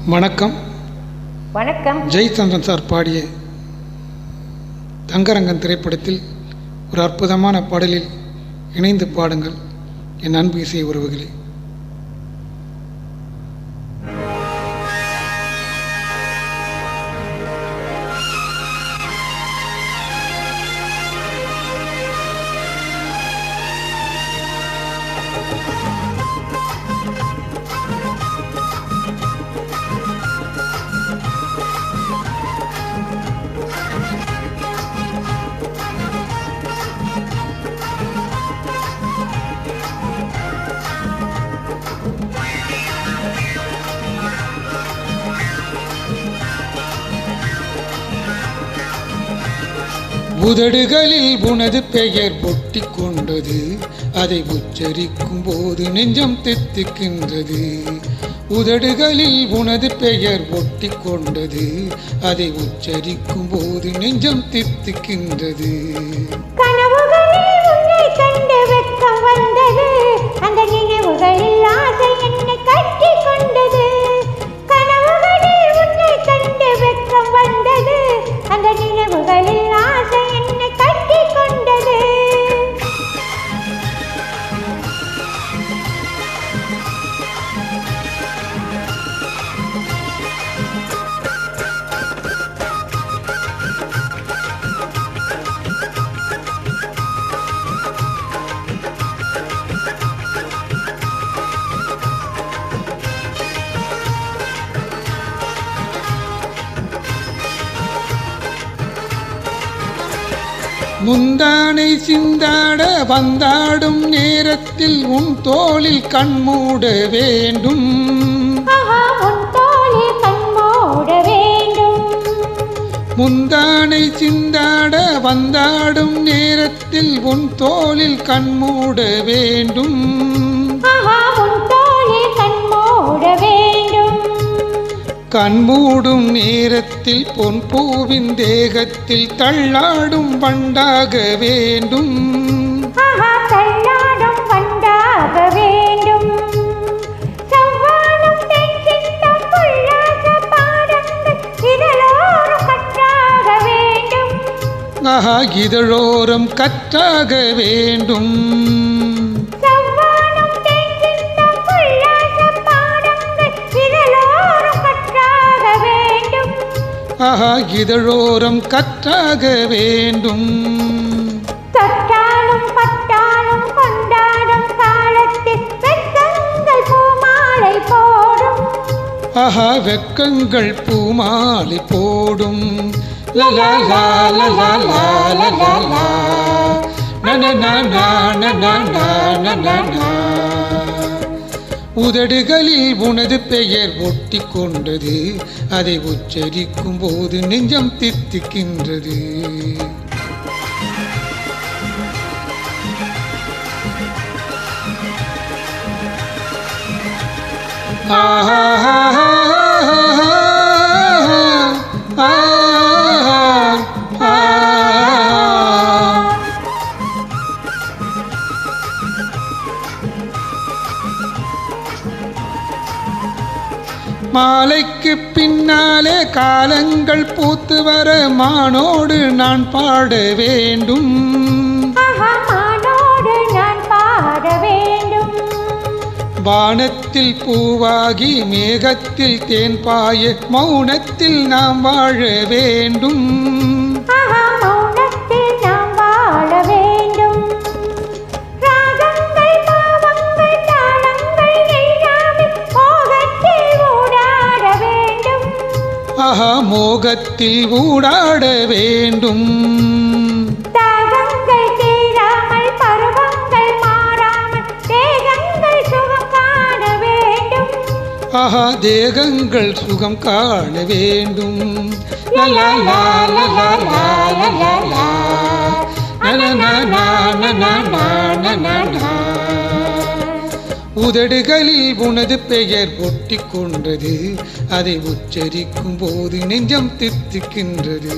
வணக்கம். வணக்கம். ஜெய்சந்திரன் சார் பாடிய தங்கரங்கன் திரைப்படத்தில் ஒரு அற்புதமான பாடலில் இணைந்து பாடுங்கள் என் அன்பு இசை உறவுகளே. உதடுகளில் உனது பெயர் ஒட்டி கொண்டது, அதை உச்சரிக்கும் போது நெஞ்சம் தித்திக்கின்றது. உதடுகளில் உனது பெயர் ஒட்டி கொண்டது, அதை உச்சரிக்கும் போது நெஞ்சம் தித்திக்கின்றது. கனவுகளில் உன்னை கண்டு வெட்கம் வந்தது, அந்த நினைவுகளில் ஆசை என்னை கட்டி கொண்டது. கனவுகளில் உன்னை கண்டு வெட்கம் வந்தது, அந்த நினைவுகளில் ஆசை என்னை கட்டி கொண்டது. முந்தானை சிந்தாட வந்தாடும் நேரத்தில் உன் தோளில் கண்மூட வேண்டும். உன் தோளில் கண்மூட வேண்டும். முந்தானை சிந்தாட வந்தாடும் நேரத்தில் உன் தோளில் கண்மூட வேண்டும். உன் தோளில் கண்மூட வேண்டும். கண்மூடும் நேரத்தில் பொன் பூவின் தேகத்தில் தள்ளாடும் வண்டாக வேண்டும். தள்ளாடும் வண்டாக வேண்டும். செவ்வானம் தென்சிட்டம் உல்லாச பாடங்கள் இதழோரம் கற்றாக வேண்டும். இதழோரம் கற்றாக வேண்டும். இதழோரம் கற்றாக வேண்டும். தொட்டாலும் பட்டாலும் கொண்டாடும் காலத்தில் வெட்கங்கள் பூமாலை போடும். வெட்கங்கள் பூமாலை போடும். லலா லா லலா லா லலா லா நனனா நனனா நனனா. உதடுகளில் உனது பெயர் ஒட்டி கொண்டது, அதை உச்சரிக்கும் போது நெஞ்சம் தித்திக்கின்றது. மாலைக்கு பின்னாலே காலங்கள் பூத்து வர மானோடு நான் பாட வேண்டும். மானோடு நான் பாட வேண்டும். வானத்தில் பூவாகி மேகத்தில் தேன் பாய மௌனத்தில் நாம் வாழ வேண்டும். மௌனத்தில் நாம் வாழ வேண்டும். மோகத்தில் ஊடாட வேண்டும். தாகங்கள் தீராமல் பருவங்கள் மாறாமல் தேகங்கள் சுகம் காண வேண்டும். தேகங்கள் சுகம் காண வேண்டும். லலா லா லலா லா லலா லா நனனா நனனா நனனா. உதடுகளில் உனது பெயர் ஒட்டி கொண்டது, அதை உச்சரிக்கும் போது நெஞ்சம் தித்திக்கின்றது.